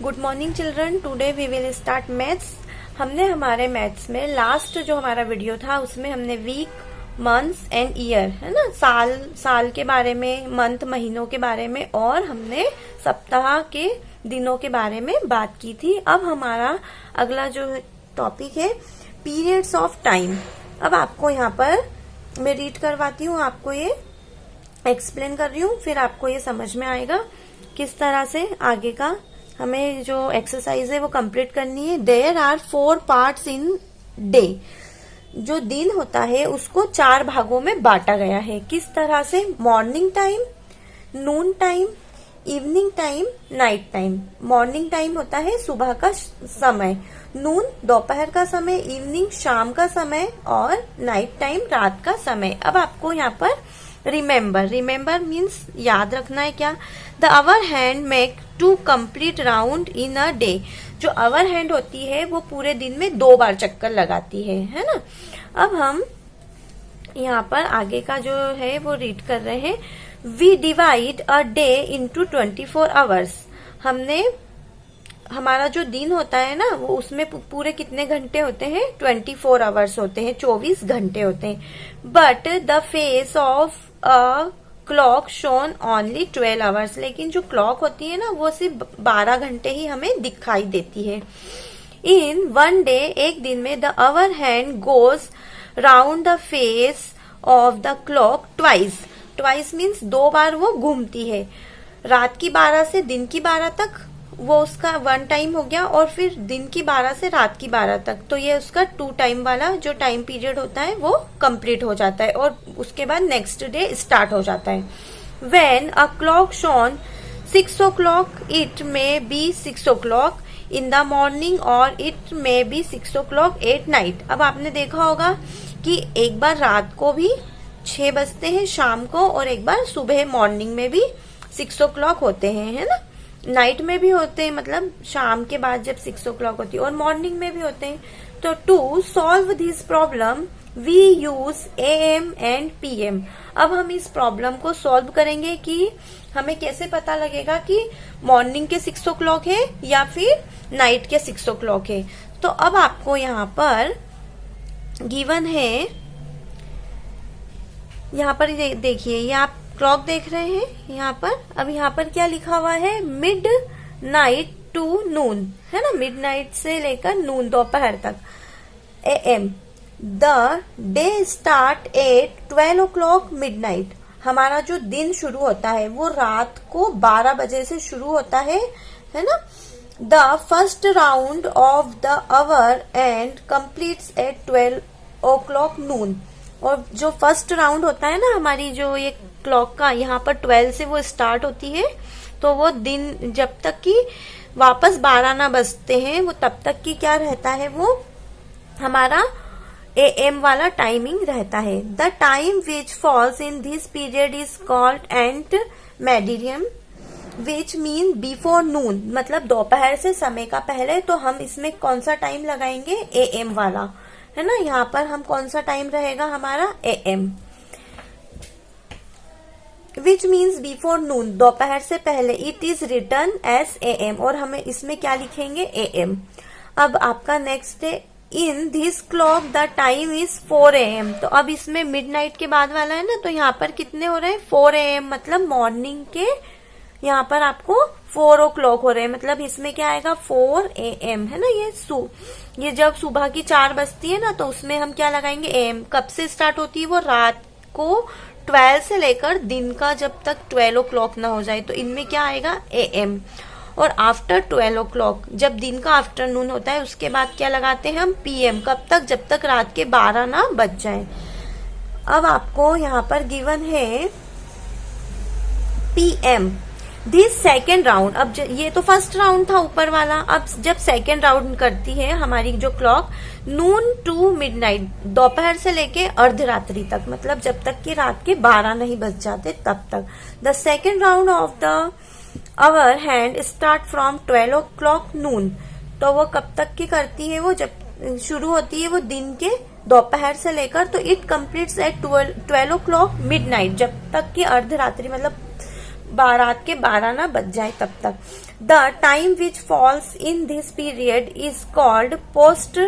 Good morning children, today we will start maths. हमने हमारे maths में लास्ट जो हमारा वीडियो था उसमें हमने वीक, मंथ्स एंड ईयर, है ना, साल के बारे में, मंथ महीनों के बारे में, और हमने सप्ताह के दिनों के बारे में बात की थी। अब हमारा अगला जो टॉपिक है पीरियड्स ऑफ टाइम। अब आपको यहाँ पर मैं रीड करवाती हूँ, आपको ये एक्सप्लेन कर रही हूँ, फिर आपको ये समझ में आएगा किस तरह से आगे का हमें जो एक्सरसाइज है वो कंप्लीट करनी है। There are 4 parts in day. जो दिन होता है उसको 4 भागों में बांटा गया है। किस तरह से? मॉर्निंग टाइम, नून time, evening time, night time. Morning time होता है सुबह का समय, नून दोपहर का समय, इवनिंग शाम का समय, और नाइट टाइम रात का समय। अब आपको यहाँ पर रिमेम्बर मीन्स याद रखना है। क्या? The hour hand make 2 complete round in a day. जो आवर हैंड होती है वो पूरे दिन में 2 बार चक्कर लगाती है ना। अब हम यहाँ पर आगे का जो है वो रीड कर रहे हैं। We divide a day into 24 hours. हमने हमारा जो दिन होता है ना वो उसमें पूरे कितने घंटे होते हैं? 24 आवर्स होते हैं, 24 घंटे होते हैं। But the face of a clock shown only 12 hours. लेकिन जो क्लॉक होती है ना वो सिर्फ 12 घंटे ही हमें दिखाई देती है। इन वन डे, एक दिन में, the hour hand goes round the face of the clock twice means 2 बार वो घूमती है। रात की 12 से दिन की 12 तक वो उसका 1 टाइम हो गया, और फिर दिन की 12 से रात की 12 तक, तो ये उसका 2 टाइम वाला जो टाइम पीरियड होता है वो कंप्लीट हो जाता है, और उसके बाद नेक्स्ट डे स्टार्ट हो जाता है। When a clock shown 6 o'clock, it may be 6 o'clock in the morning और it may be 6 o'clock at night. अब आपने देखा होगा कि एक बार रात को भी 6 बजते हैं शाम को, और एक बार सुबह मॉर्निंग में भी 6 o'clock होते हैं, है ना। नाइट में भी होते हैं, मतलब शाम के बाद जब 6 o'clock होती है, और मॉर्निंग में भी होते हैं। तो to solve this problem we use AM and PM। अब हम इस प्रॉब्लम को सॉल्व करेंगे कि हमें कैसे पता लगेगा कि मॉर्निंग के 6 o'clock है या फिर नाइट के 6 o'clock है। तो अब आपको यहाँ पर गिवन है, यहाँ पर देखिए, ये आप क्लॉक देख रहे हैं यहाँ पर। अब यहाँ पर क्या लिखा हुआ है? मिड नाइट टू नून, है ना, मिड नाइट से लेकर नून दोपहर तक, AM। The day start at 12 o'clock midnight. हमारा जो दिन शुरू होता है वो रात को 12 बजे से शुरू होता है ना। The first round of the hour hand completes at 12 o'clock noon. और जो फर्स्ट राउंड होता है ना हमारी जो ये क्लॉक का, यहाँ पर 12 से वो स्टार्ट होती है, तो वो दिन जब तक कि वापस 12 ना बजते हैं वो तब तक की क्या रहता है, वो हमारा AM वाला टाइमिंग रहता है। The time which falls in this period is called ante meridiem which mean before noon, मतलब दोपहर से समय का पहले। तो हम इसमें कौन सा टाइम लगाएंगे? AM वाला, है ना। यहाँ पर हम कौन सा टाइम रहेगा हमारा? AM, विच मीन्स बिफोर नून, दोपहर से पहले। It is return S AM, और हमें इसमें क्या लिखेंगे? AM। अब आपका नेक्स्ट है, in this clock the time is 4 AM। तो अब इसमें मिडनाइट के बाद वाला है ना, तो यहाँ पर कितने हो रहे हैं? 4 AM, मतलब मॉर्निंग के यहाँ पर आपको 4 o'clock हो रहे हैं, मतलब इसमें क्या आएगा? 4 AM, है ना। ये जब सुबह की 4 बजती है ना, तो उसमें हम क्या लगाएंगे? AM। कब से स्टार्ट होती है वो? रात को 12 से लेकर दिन का जब तक 12 o'clock ना हो जाए, तो इनमें क्या आएगा? AM। और आफ्टर 12 o'clock, जब दिन का आफ्टरनून होता है, उसके बाद क्या लगाते हैं हम? PM। कब तक? जब तक रात के 12 ना बज जाए। अब आपको यहाँ पर गिवन है PM, दिस सेकेंड राउंड। अब ये तो फर्स्ट राउंड था ऊपर वाला, अब जब सेकेंड राउंड करती है हमारी जो क्लॉक, नून टू मिडनाइट, दोपहर से लेके अर्धरात्रि तक, मतलब जब तक कि रात के 12 नहीं बज जाते तब तक। The second round of the hour hand start from 12 o'clock noon. तो वो कब तक की करती है? वो जब शुरू होती है वो दिन के दोपहर से लेकर, तो it completes at 12 o'clock midnight, जब तक कि अर्धरात्रि, मतलब रात के 12 ना बज जाए तब तक। The time which falls in this period is called post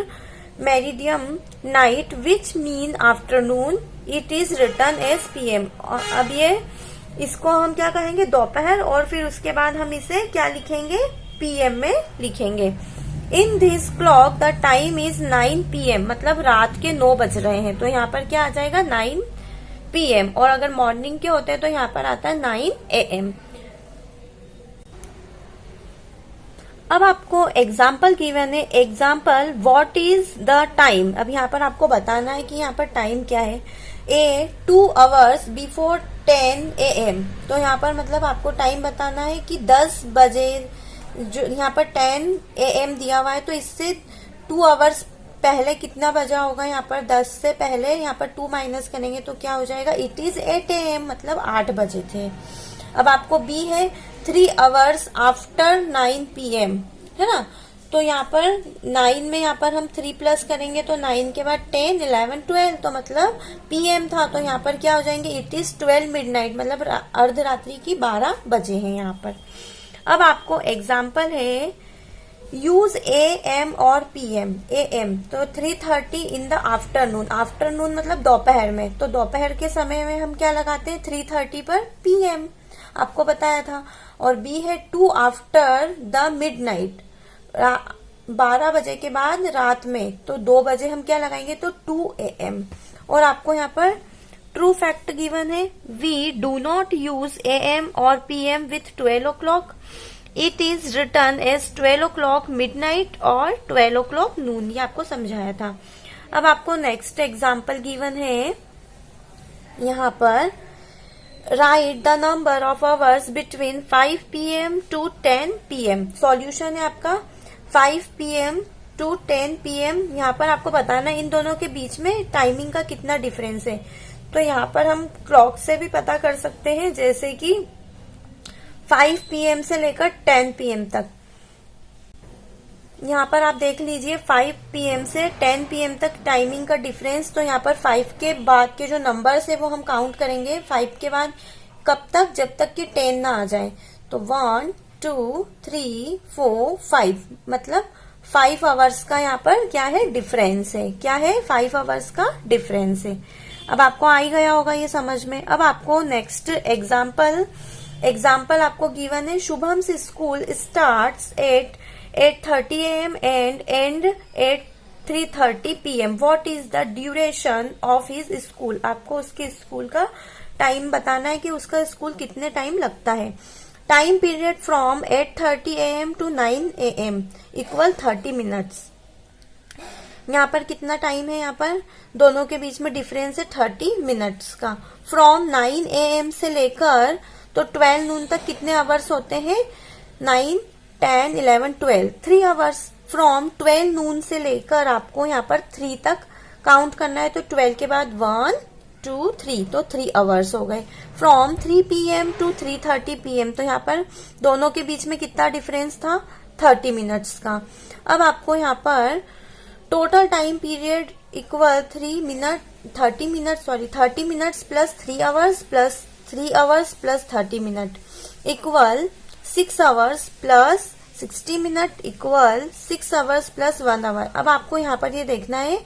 meridiem night which mean afternoon. It is written as PM। अब ये इसको हम क्या कहेंगे, दोपहर, और फिर उसके बाद हम इसे क्या लिखेंगे, PM में लिखेंगे। In this clock the time is 9 PM, मतलब रात के 9 बज रहे हैं, तो यहाँ पर क्या आ जाएगा 9 PM। और अगर मॉर्निंग के होते हैं तो यहाँ पर आता है 9 AM। अब आपको एग्जाम्पल गिवन है। Example, what is the time. अब यहाँ पर आपको बताना है कि यहाँ पर टाइम क्या है। 2 hours बिफोर 10 AM। तो यहाँ पर मतलब आपको टाइम बताना है कि 10 बजे, जो यहाँ पर 10 AM दिया हुआ है, तो इससे 2 hours पहले कितना बजा होगा, यहाँ पर 10 से पहले यहाँ पर 2 माइनस करेंगे तो क्या हो जाएगा, इट इज 8 AM, मतलब 8 बजे थे। अब आपको B है 3 hours आफ्टर 9 PM, है ना। तो यहाँ पर 9 में यहाँ पर हम 3 प्लस करेंगे तो 9 के बाद 10, 11, 12, तो मतलब PM था, तो यहाँ पर क्या हो जाएंगे, इट इज 12 मिडनाइट, मतलब अर्धरात्रि की 12 बजे हैं यहाँ पर। अब आपको एग्जाम्पल है, यूज AM और PM। AM तो 3:30 इन द आफ्टरनून। आफ्टरनून मतलब दोपहर में, तो दोपहर के समय में हम क्या लगाते हैं, 3:30 पर PM, आपको बताया था। और B है 2 आफ्टर द मिडनाइट, 12 बजे के बाद रात में, तो 2 बजे हम क्या लगाएंगे, तो 2 AM। और आपको यहाँ पर ट्रू फैक्ट गिवन है, we do not use AM और PM with 12 o'clock। It is written as 12 o'clock midnight और 12 o'clock नून। ये आपको समझाया था। अब आपको नेक्स्ट एग्जाम्पल गिवन है, यहाँ पर write the number of hours between 5 PM to 10 PM। Solution है आपका 5 PM टू 10 PM। यहाँ पर आपको बताना है इन दोनों के बीच में टाइमिंग का कितना डिफरेंस है। तो यहाँ पर हम क्लॉक से भी पता कर सकते हैं, जैसे कि 5 PM से लेकर 10 PM तक। यहाँ पर आप देख लीजिए 5 PM से 10 PM तक टाइमिंग का डिफरेंस। तो यहाँ पर 5 के बाद के जो नंबर्स है वो हम काउंट करेंगे। 5 के बाद कब तक, जब तक कि 10 ना आ जाए। तो 1, 2, 3, 4, 5, मतलब 5 आवर्स का यहाँ पर क्या है, डिफरेंस है। क्या है, 5 आवर्स का डिफरेंस है। अब आपको आ ही गया होगा ये समझ में। अब आपको नेक्स्ट एग्जाम्पल आपको गिवन है, शुभम से school starts at 8:30 AM and end at 3:30 PM। What is the duration of his school. आपको उसके स्कूल का टाइम बताना है कि उसका स्कूल कितने टाइम लगता है। Time period from 8:30 AM to 9 AM equal 30 minutes. यहाँ पर कितना टाइम है, यहाँ पर दोनों के बीच में डिफरेंस है 30 मिनट्स का। फ्रॉम 9 AM से लेकर तो 12 नून तक कितने आवर्स होते हैं, 9, 10, 11, 12, 3 आवर्स। फ्रॉम 12 नून से लेकर आपको यहाँ पर 3 तक काउंट करना है, तो 12 के बाद 1, 2, 3, तो 3 आवर्स हो गए। फ्रॉम 3 PM टू 3:30 PM, तो यहाँ पर दोनों के बीच में कितना डिफरेंस था, 30 मिनट्स का। अब आपको यहाँ पर total time period equal 30 minutes plus 3 hours plus 3 hours plus 30 minute equal 6 hours plus 60 minute equal 6 hours plus 1 hour. अब आपको यहाँ पर ये देखना है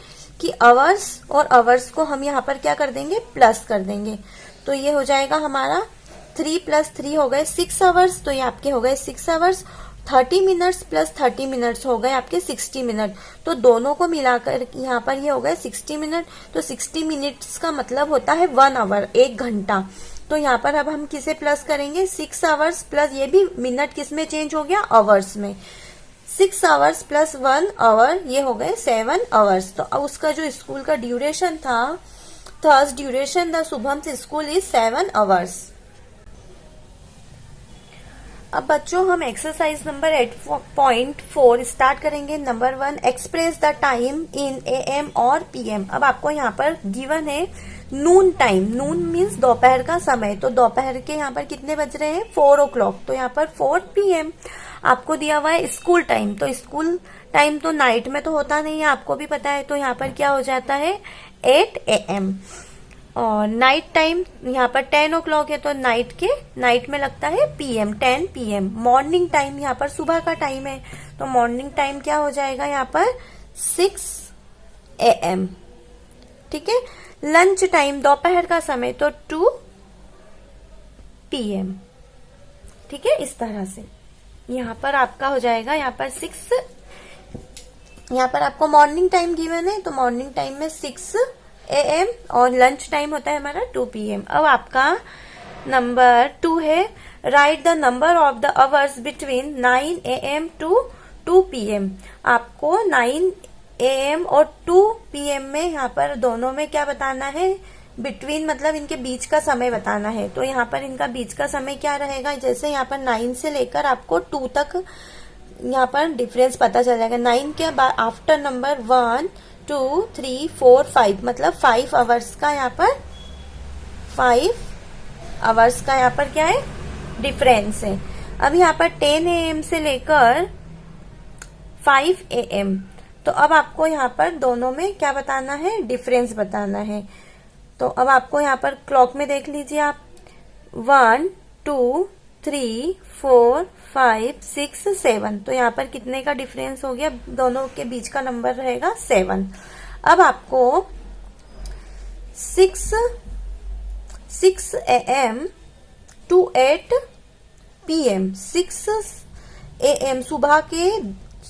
कि आवर्स और आवर्स को हम यहाँ पर क्या कर देंगे, प्लस कर देंगे। तो ये हो जाएगा हमारा 3 + 3 हो गए 6 आवर्स, तो ये आपके हो गए 6 आवर्स। 30 मिनट्स प्लस 30 मिनट्स हो गए आपके 60 मिनट। तो दोनों को मिलाकर यहाँ पर ये हो गए 60 मिनट। तो 60 मिनट्स का मतलब होता है 1 आवर, 1 घंटा। तो यहाँ पर अब हम किसे प्लस करेंगे, 6 आवर्स प्लस ये भी मिनट किस में चेंज हो गया, आवर्स में। 6 आवर्स प्लस 1 आवर, ये हो गए 7 आवर्स। तो अब उसका जो स्कूल का ड्यूरेशन था, थर्स duration the Shubham school is 7 hours. अब बच्चों हम एक्सरसाइज नंबर 8.4 स्टार्ट करेंगे। Number 1, express the time in AM और PM। अब आपको यहाँ पर गिवन है नून टाइम। नून मीन्स दोपहर का समय, तो दोपहर के यहाँ पर कितने बज रहे हैं, 4 o'clock, तो यहाँ पर 4 PM। आपको दिया हुआ है स्कूल टाइम, तो स्कूल टाइम तो नाइट में तो होता नहीं है, आपको भी पता है, तो यहाँ पर क्या हो जाता है 8 AM। और नाइट टाइम यहाँ पर 10 o'clock है तो नाइट में लगता है PM, 10 PM। मॉर्निंग टाइम यहाँ पर सुबह का टाइम है तो मॉर्निंग टाइम क्या हो जाएगा यहाँ पर 6 AM। ठीक है। लंच टाइम दोपहर का समय तो 2 PM। ठीक है, इस तरह से यहाँ पर आपका हो जाएगा यहाँ पर 6। यहाँ पर आपको मॉर्निंग टाइम गिवन है तो मॉर्निंग टाइम में 6 AM और लंच टाइम होता है हमारा 2 PM। अब आपका नंबर 2 है, write the number of the hours between 9 AM to 2 PM। आपको 9 AM और 2 PM में यहाँ पर दोनों में क्या बताना है, बिटवीन मतलब इनके बीच का समय बताना है। तो यहाँ पर इनका बीच का समय क्या रहेगा, जैसे यहाँ पर 9 से लेकर आपको 2 तक यहाँ पर डिफरेंस पता चल जाएगा। 9 के बाद आफ्टर नंबर 1 2 3 4 5 मतलब 5 आवर्स का यहाँ पर 5 आवर्स का यहाँ पर क्या है, डिफरेंस है। अब यहाँ पर 10 AM से लेकर 5 AM तो अब आपको यहाँ पर दोनों में क्या बताना है, डिफरेंस बताना है। तो अब आपको यहाँ पर क्लॉक में देख लीजिए आप, 1 2 3 4 5 6 7 तो यहाँ पर कितने का डिफरेंस हो गया, दोनों के बीच का नंबर रहेगा 7। अब आपको 6 AM टू 8 PM, 6 AM सुबह के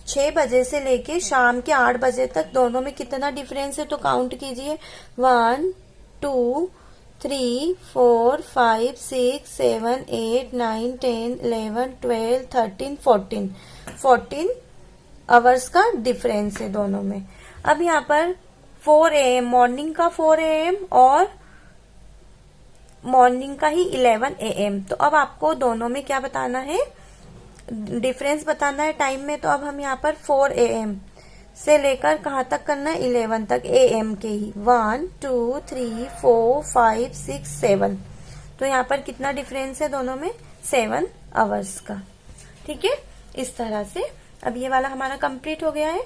6 बजे से लेके शाम के 8 बजे तक दोनों में कितना डिफरेंस है, तो काउंट कीजिए 1 2 3 4 5 6 7 8 9 10 11 12 13 14 आवर्स का डिफरेंस है दोनों में। अब यहाँ पर 4 AM मॉर्निंग का 4 AM और मॉर्निंग का ही 11 AM तो अब आपको दोनों में क्या बताना है, डिफरेंस बताना है टाइम में। तो अब हम यहाँ पर 4 AM से लेकर कहाँ तक करना है, 11 तक AM के ही, 1 2 3 4 5 6 7 तो यहाँ पर कितना डिफरेंस है दोनों में, 7 आवर्स का। ठीक है, इस तरह से अब ये वाला हमारा कंप्लीट हो गया है।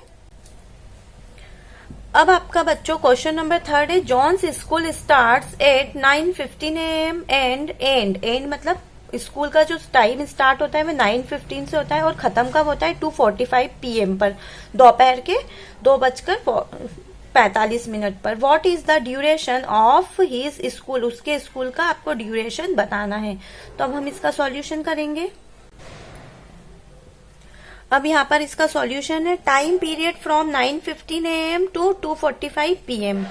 अब आपका बच्चों क्वेश्चन नंबर 3 है, Johns school starts eight 9:15 AM and and मतलब स्कूल का जो टाइम स्टार्ट होता है वो 9:15 से होता है और खत्म कब होता है, 2:45 PM पर, दोपहर के 2:45 पर। What is the duration of his school, उसके स्कूल का आपको ड्यूरेशन बताना है। तो अब हम इसका सॉल्यूशन करेंगे। अब यहाँ पर इसका सॉल्यूशन है, time period from 9:15 AM to 2:45 PM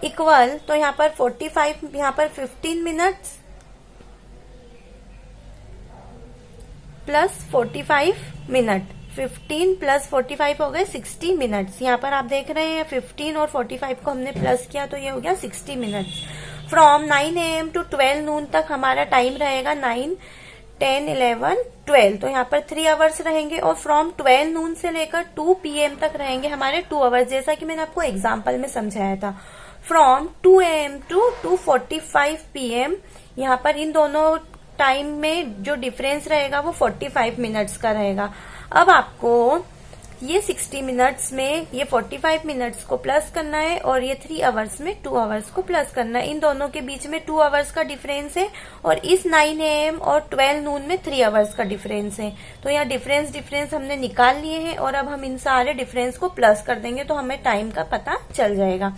equal, तो यहाँ पर 45 यहाँ पर 15 मिनट्स प्लस 45 मिनट, 15 प्लस 45 हो गए 60 मिनट्स। यहाँ पर आप देख रहे हैं 15 और 45 को हमने प्लस किया तो ये हो गया 60 मिनट्स। फ्रॉम 9 AM टू 12 नून तक हमारा टाइम रहेगा 9 10 11 12 तो यहाँ पर 3 आवर्स रहेंगे और फ्रॉम 12 नून से लेकर 2 PM तक रहेंगे हमारे 2 आवर्स, जैसा कि मैंने आपको एग्जाम्पल में समझाया था। फ्रॉम 2 AM टू 2:45 PM यहाँ पर इन दोनों टाइम में जो डिफरेंस रहेगा वो 45 मिनट्स का रहेगा। अब आपको ये 60 मिनट्स में ये 45 मिनट्स को प्लस करना है और ये 3 आवर्स में 2 आवर्स को प्लस करना है। इन दोनों के बीच में 2 आवर्स का डिफरेंस है और इस 9 AM और 12 नून में 3 आवर्स का डिफरेंस है। तो यहाँ डिफरेंस हमने निकाल लिए हैं और अब हम इन सारे डिफरेंस को प्लस कर देंगे तो हमें टाइम का पता चल जाएगा।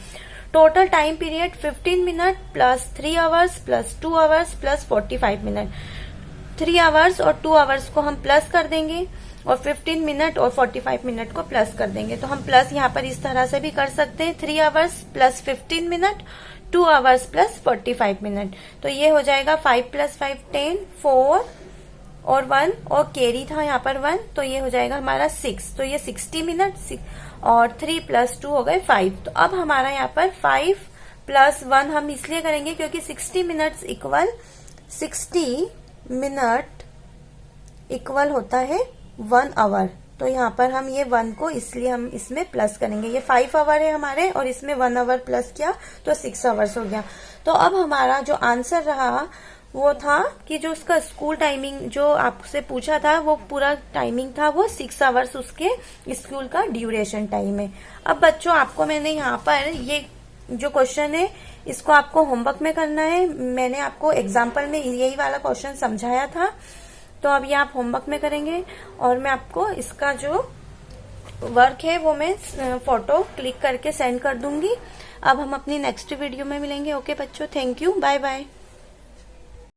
Total time period 15 minute plus 3 hours plus 2 hours plus 45 minute. 3 hours और 2 आवर्स को हम प्लस कर देंगे और 15 मिनट और 45 मिनट को प्लस कर देंगे। तो हम प्लस यहाँ पर इस तरह से भी कर सकते हैं, 3 hours plus 15 minute, 2 hours plus 45 minute. तो ये हो जाएगा 5 + 5 10, 4 और 1 और कैरी था यहाँ पर 1 तो ये हो जाएगा हमारा 6। तो ये 60 मिनट और 3 + 2 हो गए 5। तो अब हमारा यहाँ पर 5 + 1 हम इसलिए करेंगे क्योंकि 60 मिनट्स इक्वल 60 मिनट इक्वल होता है 1 आवर। तो यहाँ पर हम ये 1 को इसलिए हम इसमें प्लस करेंगे। ये 5 आवर है हमारे और इसमें 1 आवर प्लस किया तो 6 आवर्स हो गया। तो अब हमारा जो आंसर रहा वो था कि जो उसका स्कूल टाइमिंग जो आपसे पूछा था वो पूरा टाइमिंग था वो 6 आवर्स उसके स्कूल का ड्यूरेशन टाइम है। अब बच्चों आपको मैंने यहाँ पर जो क्वेश्चन है इसको आपको होमवर्क में करना है। मैंने आपको एग्जाम्पल में यही वाला क्वेश्चन समझाया था, तो अब ये आप होमवर्क में करेंगे और मैं आपको इसका जो वर्क है वो मैं फोटो क्लिक करके सेंड कर दूंगी। अब हम अपनी नेक्स्ट वीडियो में मिलेंगे। ओके बच्चों, थैंक यू, बाय बाय।